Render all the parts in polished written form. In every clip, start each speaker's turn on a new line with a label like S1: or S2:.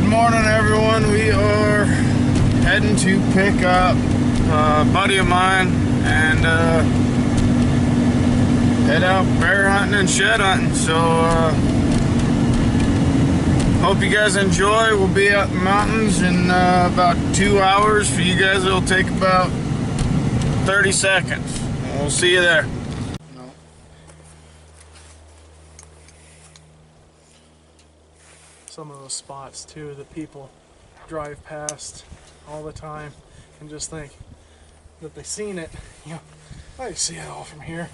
S1: morning, everyone. We are heading to pick up a buddy of mine and head out bear hunting and shed hunting. So hope you guys enjoy. We'll be out in the mountains in about 2 hours. For you guys, it'll take about 30 seconds. We'll see you there.
S2: Some of those spots too that people drive past all the time and just think that they've seen it. You know, I see it all from here.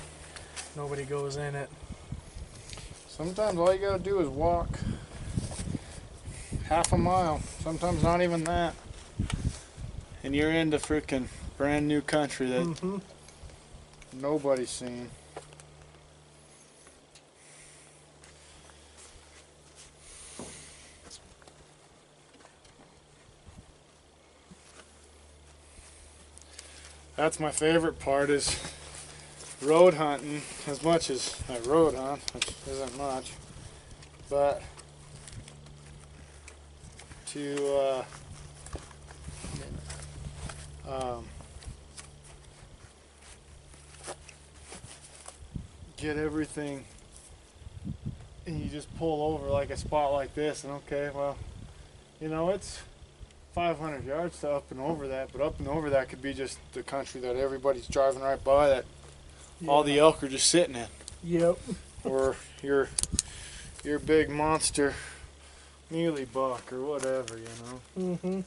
S2: Nobody goes in it.
S1: Sometimes all you gotta do is walk half a mile, sometimes not even that, and you're into freaking brand new country that nobody's seen. That's my favorite part, is road hunting. As much as I road hunt, which isn't much, but to get everything, and you just pull over like a spot like this, and okay, well, you know, it's 500 yards to up and over that, but up and over that could be just the country that everybody's driving right by, that all the elk are just sitting in.
S2: Yep.
S1: Or your big monster muley buck or whatever, you know.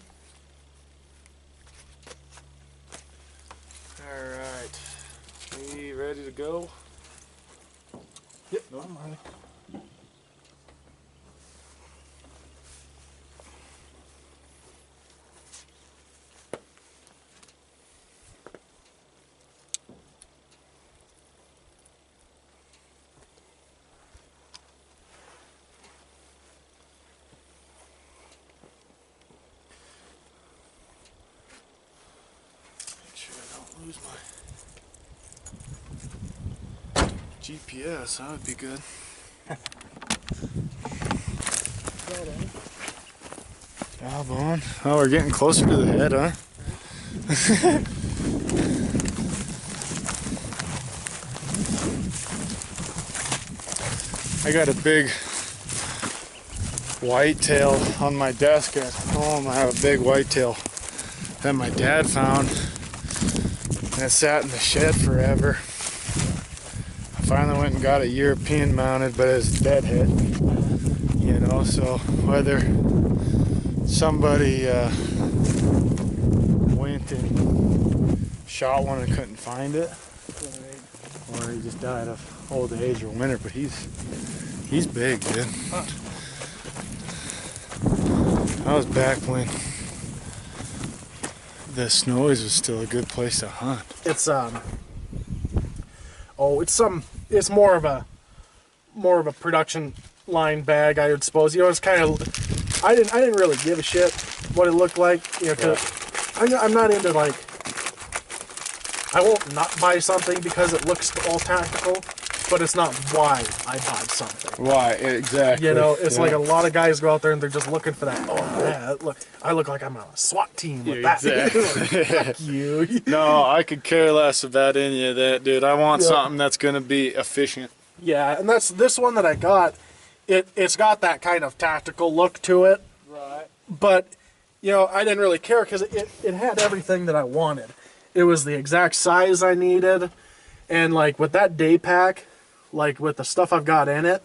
S1: All right, we ready to go?
S2: Yep. No, I'm ready.
S1: Lose my GPS, that would be good. Job on. Oh, we're getting closer to the head, huh? I got a big whitetail on my desk at home. I have a big whitetail that my dad found. And it sat in the shed forever. I finally went and got a European mounted, but it's a deadhead. You know, so whether somebody went and shot one and couldn't find it, or he just died of old age or winter, but he's big, dude. I was back when the Snowies was still a good place to hunt.
S2: It's it's more of a production line bag, I would suppose. You know, it's kind of, I didn't really give a shit what it looked like, you know, because I'm not into, like, I won't not buy something because it looks all tactical, but it's not why I buy something.
S1: Why, exactly.
S2: You know, it's like a lot of guys go out there and they're just looking for that. Oh yeah, look, I look like I'm on a SWAT team with that.
S1: Exactly.
S2: Like, fuck you.
S1: No, I could care less about any of that, dude. I want something that's gonna be efficient.
S2: Yeah, and that's this one that I got. It's got that kind of tactical look to it.
S1: Right.
S2: But you know, I didn't really care because it had everything that I wanted. It was the exact size I needed, and like with that day pack, like with the stuff I've got in it,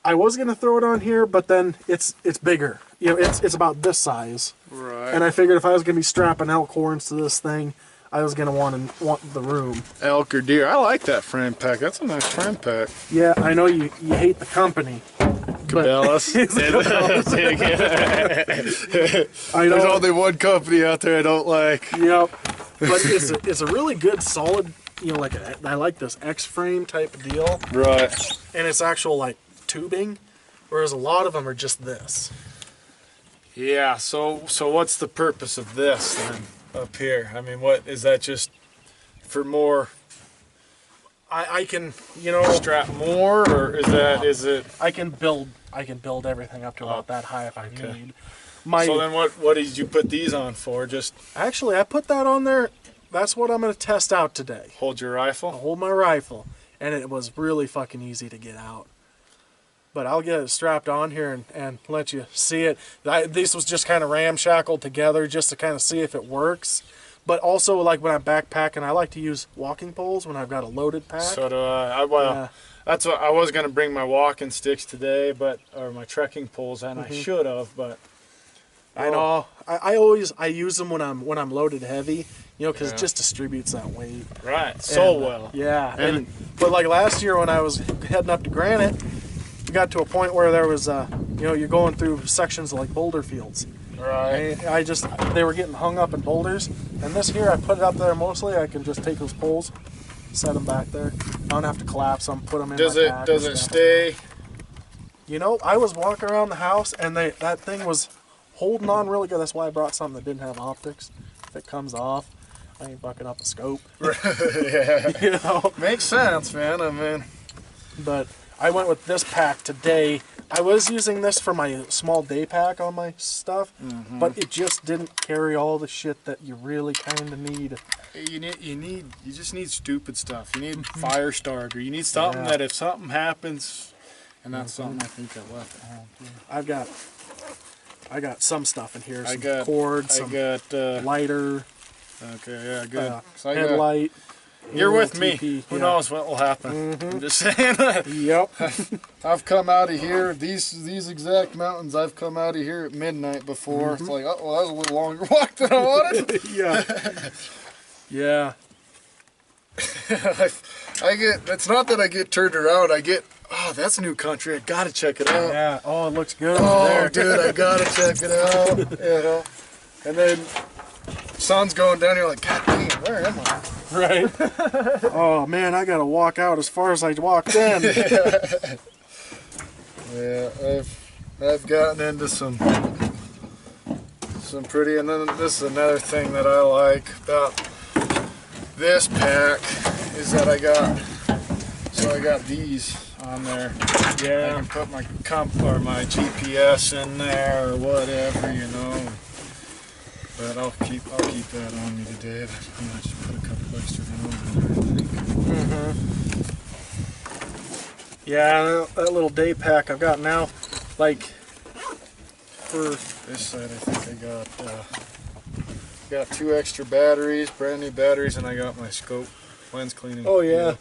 S2: I was gonna throw it on here, but then it's bigger. You know, it's about this size.
S1: Right.
S2: And I figured if I was gonna be strapping elk horns to this thing, I was gonna want the room.
S1: Elk or deer. I like that frame pack. That's a nice frame pack.
S2: Yeah, I know you hate the company.
S1: Cabela's.
S2: I know.
S1: There's only one company out there I don't like.
S2: Yep. But it's a really good solid, you know, like I like this X-frame type deal.
S1: Right.
S2: And it's actual like tubing, whereas a lot of them are just this.
S1: Yeah, so what's the purpose of this then up here? I mean, what is that, just for more?
S2: I can, you know,
S1: strap more, or is it?
S2: I can build I can build everything up to about that high if I
S1: okay.
S2: need.
S1: So then what did you put these on for? Just
S2: Actually, I put that on there. That's what I'm going to test out today.
S1: hold your rifle?
S2: I'll hold my rifle. And it was really fucking easy to get out. But I'll get it strapped on here and let you see it. This was just kind of ramshackled together just to kind of see if it works. But also, like when I'm backpacking, I like to use walking poles when I've got a loaded pack.
S1: So do I. That's what I was gonna bring my walking sticks today, or my trekking poles, and I should have, but.
S2: I know. I always use them when I'm loaded heavy, because it just distributes that weight.
S1: Right. Well.
S2: Yeah. But like last year when I was heading up to Granite, we got to a point where there was you're going through sections of like boulder fields.
S1: Right.
S2: They were getting hung up in boulders, and this year I put it up there mostly. I can just take those poles, set them back there. I don't have to collapse them, put them in my pack.
S1: Does it stay?
S2: I was walking around the house and that thing was holding on really good. That's why I brought something that didn't have optics. If it comes off, I ain't bucking up a scope.
S1: Yeah. Makes sense, man. I mean,
S2: but I went with this pack today. I was using this for my small day pack on my stuff, but it just didn't carry all the shit that you really kind of need.
S1: You just need stupid stuff. You need fire starter. You need something that if something happens, and that's something I think I left at home too.
S2: I got some stuff in here. Some
S1: cord,
S2: some
S1: got
S2: lighter.
S1: Okay, yeah, good.
S2: Headlight.
S1: You're with me.
S2: TP,
S1: Who knows what will happen? I'm just saying.
S2: Yep.
S1: I've come out of here, these exact mountains, I've come out of here at midnight before. It's like, oh, well, that was a little longer walk than I wanted.
S2: Yeah.
S1: It's not that I get turned around, I get, oh, that's new country, I gotta check it out.
S2: Yeah, oh, it looks good
S1: over
S2: there.
S1: Dude, I gotta check it out. And then sun's going down, you're like, God damn, where am I?
S2: Right. Oh man, I gotta walk out as far as I walked in.
S1: Yeah, I've gotten into some pretty, and then this is another thing that I like about this pack is that I got these on there.
S2: Yeah.
S1: I can put my my GPS in there or whatever, But I'll keep that on me today. I might just put a couple extra ones in there, I think.
S2: Yeah, that little day pack I've got now, like for
S1: this side, I think I got 2 extra batteries, brand new batteries, and I got my scope lens cleaning.
S2: Oh yeah.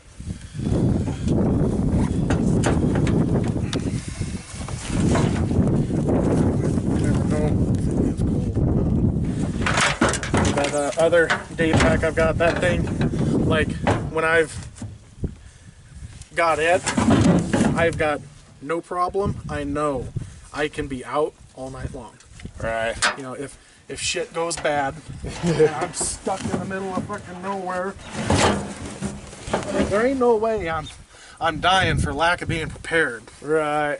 S2: That other day pack I've got, that thing, like when I've got it, I've got no problem. I know I can be out all night long.
S1: Right.
S2: If shit goes bad and I'm stuck in the middle of fucking nowhere, there ain't no way I'm dying for lack of being prepared.
S1: Right.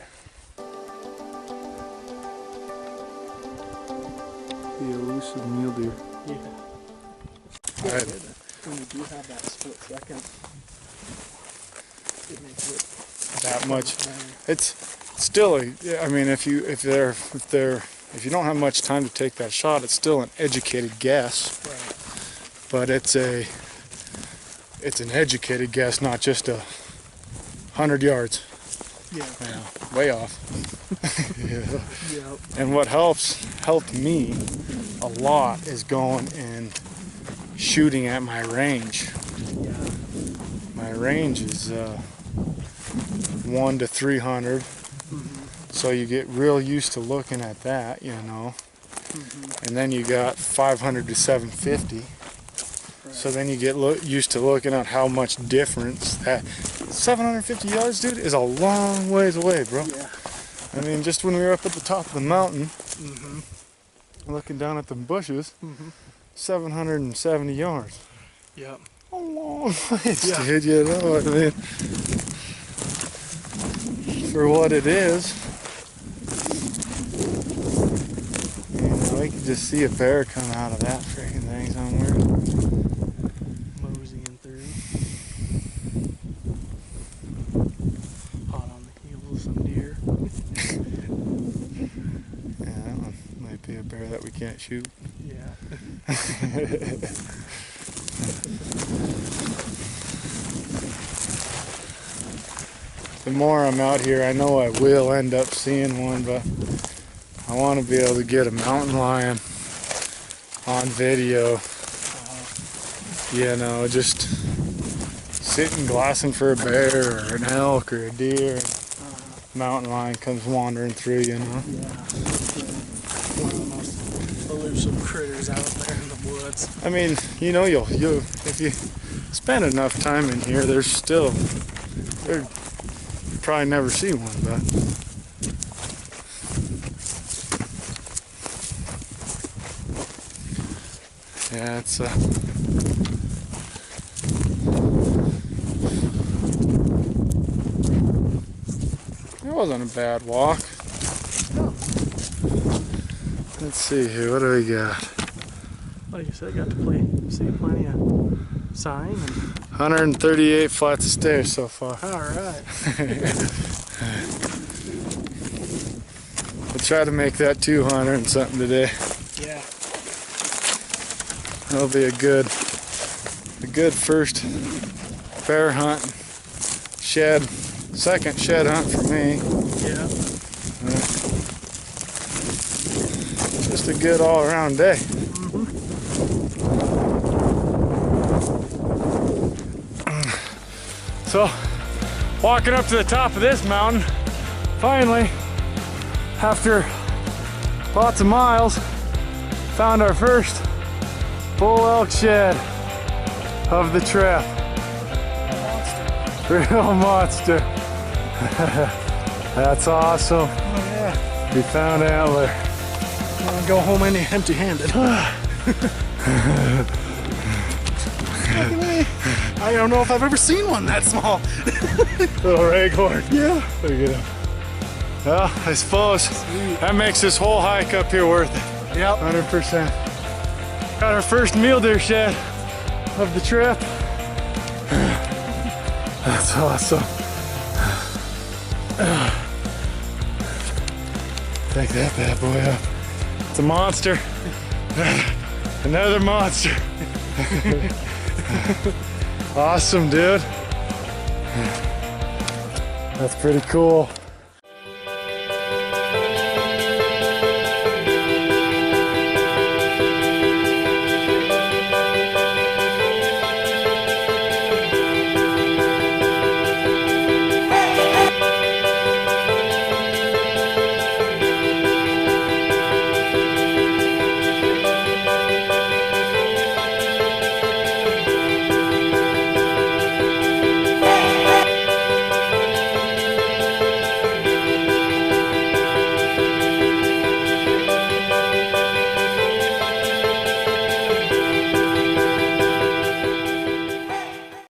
S1: The elusive mule deer.
S2: Yeah.
S1: Right.
S2: When you do have that split second, it makes it
S1: that much. It's still I mean, if you don't have much time to take that shot, it's still an educated guess.
S2: Right.
S1: But it's an educated guess, not just 100 yards.
S2: Yeah.
S1: Way off. Yeah.
S2: Yep.
S1: And what helped me a lot is going and shooting at my range.
S2: Yeah.
S1: My range is 1 to 300. So you get real used to looking at that, and then you got 500 to 750. Right. So then you get used to looking at how much difference that 750 yards, dude, is a long ways away, bro.
S2: Yeah.
S1: I mean, just when we were up at the top of the mountain, looking down at the bushes, 770 yards.
S2: Yep.
S1: A long ways, dude, you know what I mean? For what it is, I could just see a bear come out of that freaking thing somewhere.
S2: Moseying through. Hot on the heels of some deer.
S1: might be a bear that we can't shoot.
S2: Yeah.
S1: The more I'm out here, I know I will end up seeing one, but I want to be able to get a mountain lion on video. You know, just sitting glassing for a bear or an elk or a deer. Mountain lion comes wandering through, you know.
S2: Yeah. One of the most elusive critters out there in the woods.
S1: I mean, you know, you'll if you spend enough time in here, there's still you'll probably never see one, but yeah, it's it wasn't a bad walk.
S2: No.
S1: Let's see here, what do we got?
S2: Like you said, got to see plenty of sign.
S1: 138 flights of stairs so far.
S2: All right.
S1: We'll try to make that 200 and something today.
S2: Yeah.
S1: That'll be a good first bear hunt, second shed hunt for me.
S2: Yeah.
S1: Just a good all-around day. So, walking up to the top of this mountain, finally, after lots of miles, found our first bull elk shed of the trip. Real monster. That's awesome.
S2: Oh yeah.
S1: We found Antler.
S2: I'm gonna go home empty-handed. I don't know if I've ever seen one that small.
S1: Little raghorn.
S2: Yeah.
S1: Look at him. Well, I suppose that makes this whole hike up here worth it.
S2: Yep.
S1: 100%. Got our first mule deer shed of the trip. That's awesome. Take that bad boy up. It's a monster. Another monster. Awesome, dude. That's pretty cool.